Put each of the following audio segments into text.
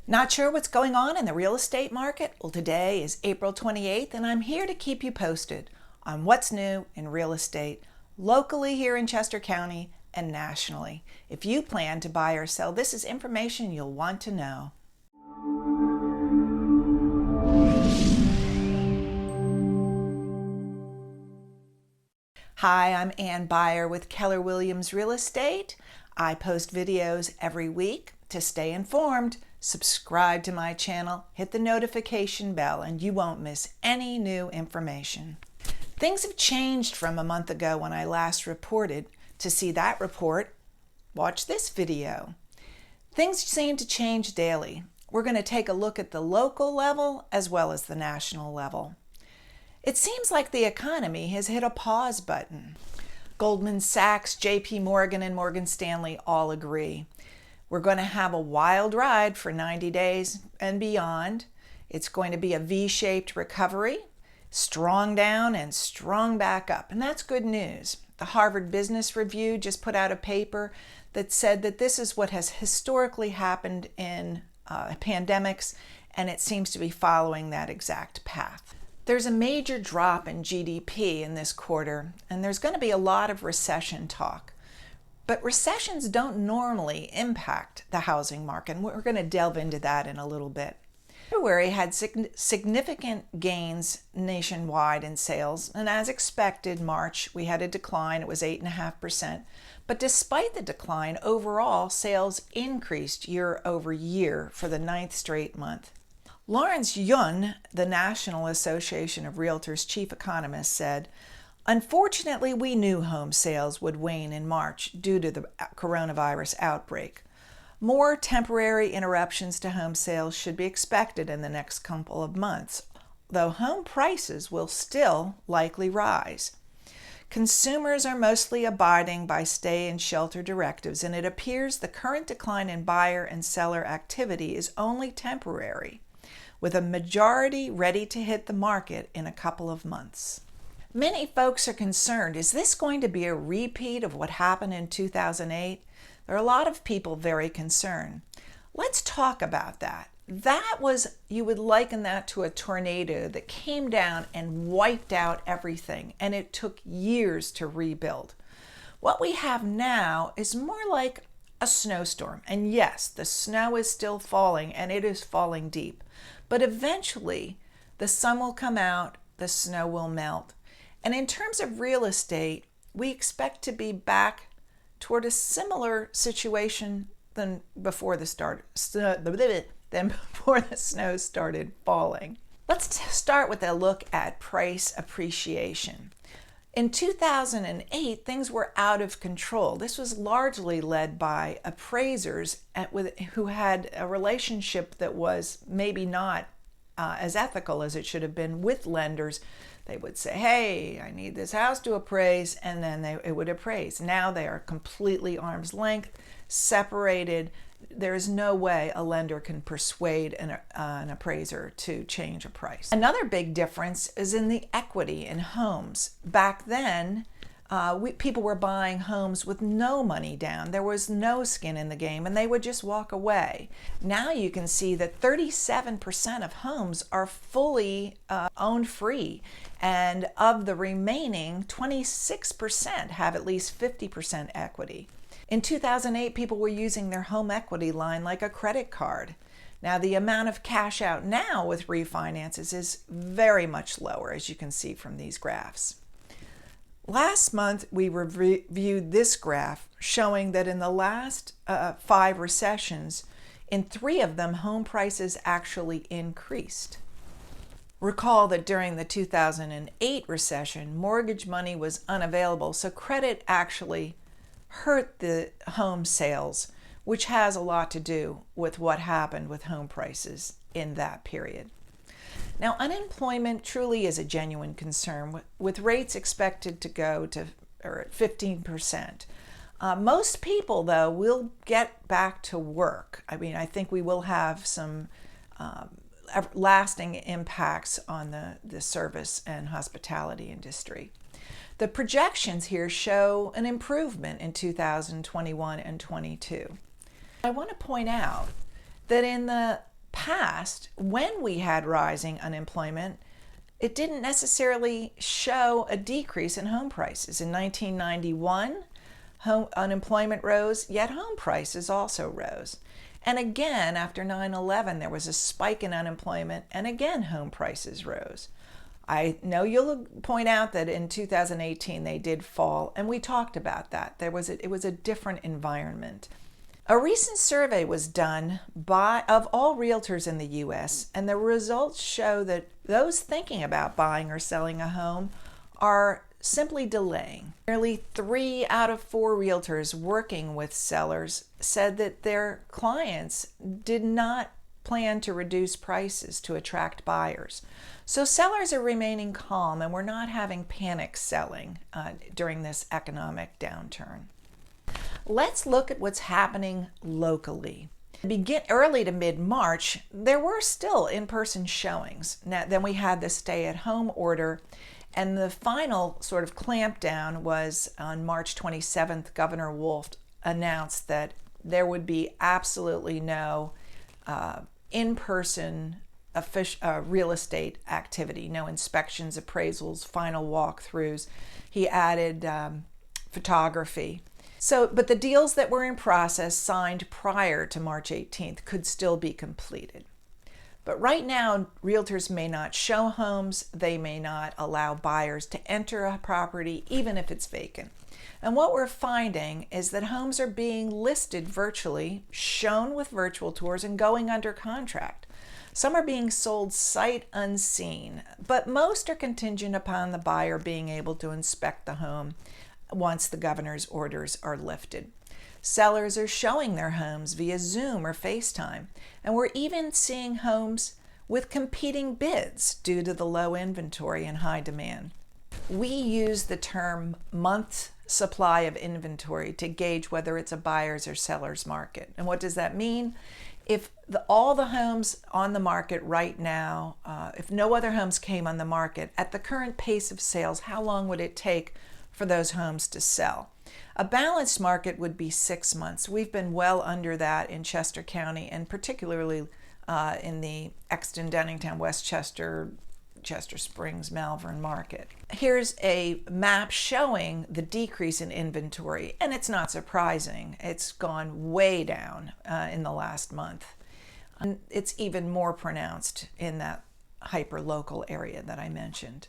Not sure what's going on in the real estate market? Well, today is April 28th, and I'm here to keep you posted on what's new in real estate locally here in Chester County and nationally. If you plan to buy or sell, this is information you'll want to know. Hi, I'm Ann Byer with Keller Williams Real Estate. I post videos every week. To stay informed, subscribe to my channel, hit the notification bell, and you won't miss any new information. Things have changed from a month ago when I last reported. To see that report, watch this video. Things seem to change daily. We're going to take a look at the local level as well as the national level. It seems like the economy has hit a pause button. Goldman Sachs, JP Morgan, and Morgan Stanley all agree. We're going to have a wild ride for 90 days and beyond. It's going to be a V-shaped recovery, strong down and strong back up, and that's good news. The Harvard Business Review just put out a paper that said that this is what has historically happened in pandemics, and it seems to be following that exact path. There's a major drop in GDP in this quarter, and there's going to be a lot of recession talk. But recessions don't normally impact the housing market, and we're going to delve into that in a little bit. February had significant gains nationwide in sales, and as expected, March we had a decline. It was 8.5%. But despite the decline, overall sales increased year over year for the 9th straight month. Lawrence Yun, the National Association of Realtors chief economist, said, "Unfortunately, we knew home sales would wane in March due to the coronavirus outbreak. More temporary interruptions to home sales should be expected in the next couple of months, though home prices will still likely rise. Consumers are mostly abiding by stay and shelter directives, and it appears the current decline in buyer and seller activity is only temporary, with a majority ready to hit the market in a couple of months." Many folks are concerned, is this going to be a repeat of what happened in 2008? There are a lot of people very concerned. Let's talk about that. You would liken that to a tornado that came down and wiped out everything, and it took years to rebuild. What we have now is more like a snowstorm. And yes, the snow is still falling, and it is falling deep. But eventually, the sun will come out, the snow will melt. And in terms of real estate, we expect to be back toward a similar situation than before the snow started falling. Let's start with a look at price appreciation. In 2008, things were out of control. This was largely led by appraisers who had a relationship that was maybe not as ethical as it should have been with lenders. They would say, "Hey, I need this house to appraise," and then it would appraise. Now they are completely arm's length, separated. There is no way a lender can persuade an appraiser to change a price. Another big difference is in the equity in homes. Back then, people were buying homes with no money down. There was no skin in the game, and they would just walk away. Now you can see that 37% of homes are fully owned free, and of the remaining, 26% have at least 50% equity. In 2008, people were using their home equity line like a credit card. Now, the amount of cash out now with refinances is very much lower, as you can see from these graphs. Last month, we reviewed this graph showing that in the last 5 recessions, in 3 of them, home prices actually increased. Recall that during the 2008 recession, mortgage money was unavailable, so credit actually hurt the home sales, which has a lot to do with what happened with home prices in that period. Now, unemployment truly is a genuine concern, with rates expected to go to 15%. Most people, though, will get back to work. I think we will have some lasting impacts on the service and hospitality industry. The projections here show an improvement in 2021 and 22. I want to point out that in the past, when we had rising unemployment, it didn't necessarily show a decrease in home prices. In 1991, unemployment rose, yet home prices also rose. And again, after 9/11, there was a spike in unemployment, and again, home prices rose. I know you'll point out that in 2018 they did fall, and we talked about that. It was a different environment. A recent survey was done of all realtors in the U.S., and the results show that those thinking about buying or selling a home are simply delaying. Nearly 3 out of 4 realtors working with sellers said that their clients did not plan to reduce prices to attract buyers. So sellers are remaining calm, and we're not having panic selling during this economic downturn. Let's look at what's happening locally. Early to mid-March, there were still in-person showings. Then we had the stay-at-home order, and the final sort of clampdown was on March 27th. Governor Wolf announced that there would be absolutely no in-person real estate activity, no inspections, appraisals, final walkthroughs. He added photography. But the deals that were in process signed prior to March 18th could still be completed. But right now, realtors may not show homes. They may not allow buyers to enter a property, even if it's vacant. And what we're finding is that homes are being listed virtually, shown with virtual tours, and going under contract. Some are being sold sight unseen, but most are contingent upon the buyer being able to inspect the home once the governor's orders are lifted. Sellers are showing their homes via Zoom or FaceTime, and we're even seeing homes with competing bids due to the low inventory and high demand. We use the term month's supply of inventory to gauge whether it's a buyer's or seller's market. And what does that mean? If all the homes on the market right now, if no other homes came on the market, at the current pace of sales, how long would it take for those homes to sell? A balanced market would be 6 months. We've been well under that in Chester County, and particularly in the Exton, Denningtown, Westchester, Chester Springs, Malvern market. Here's a map showing the decrease in inventory, and it's not surprising. It's gone way down in the last month. And it's even more pronounced in that hyper-local area that I mentioned.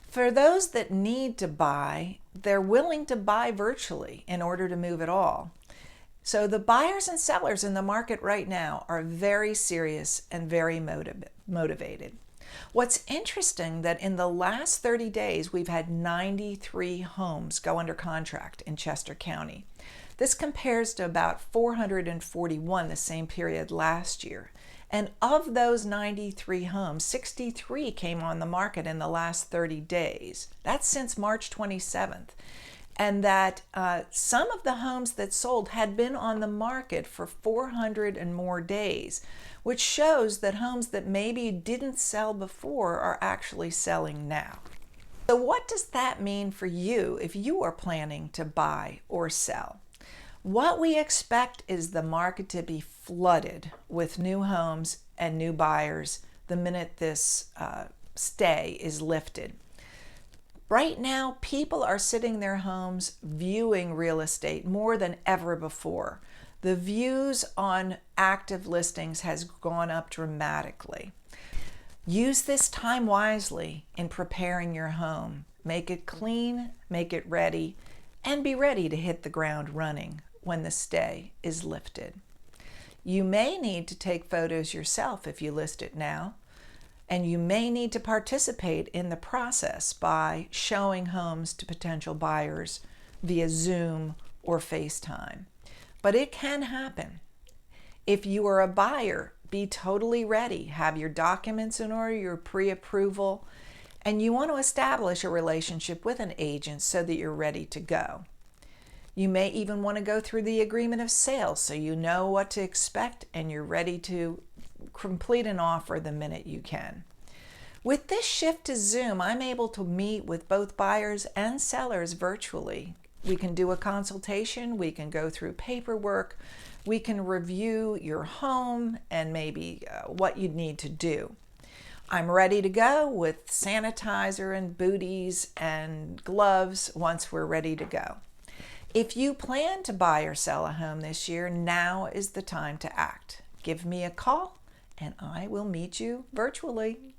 For those that need to buy, they're willing to buy virtually in order to move at all. So the buyers and sellers in the market right now are very serious and very motivated. What's interesting that in the last 30 days, we've had 93 homes go under contract in Chester County. This compares to about 441 the same period last year. And of those 93 homes, 63 came on the market in the last 30 days. That's since March 27th. And that some of the homes that sold had been on the market for 400 and more days, which shows that homes that maybe didn't sell before are actually selling now. So what does that mean for you if you are planning to buy or sell? What we expect is the market to be flooded with new homes and new buyers the minute this stay is lifted. Right now, people are sitting in their homes viewing real estate more than ever before. The views on active listings has gone up dramatically. Use this time wisely in preparing your home. Make it clean, make it ready, and be ready to hit the ground running when the stay is lifted. You may need to take photos yourself if you list it now, and you may need to participate in the process by showing homes to potential buyers via Zoom or FaceTime. But it can happen. If you are a buyer, be totally ready. Have your documents in order, your pre-approval, and you want to establish a relationship with an agent so that you're ready to go. You may even want to go through the agreement of sale so you know what to expect and you're ready to complete an offer the minute you can. With this shift to Zoom, I'm able to meet with both buyers and sellers virtually We can do a consultation. We can go through paperwork. We can review your home and maybe what you need to do. I'm ready to go with sanitizer and booties and gloves once we're ready to go. If you plan to buy or sell a home this year, now is the time to act. Give me a call and I will meet you virtually.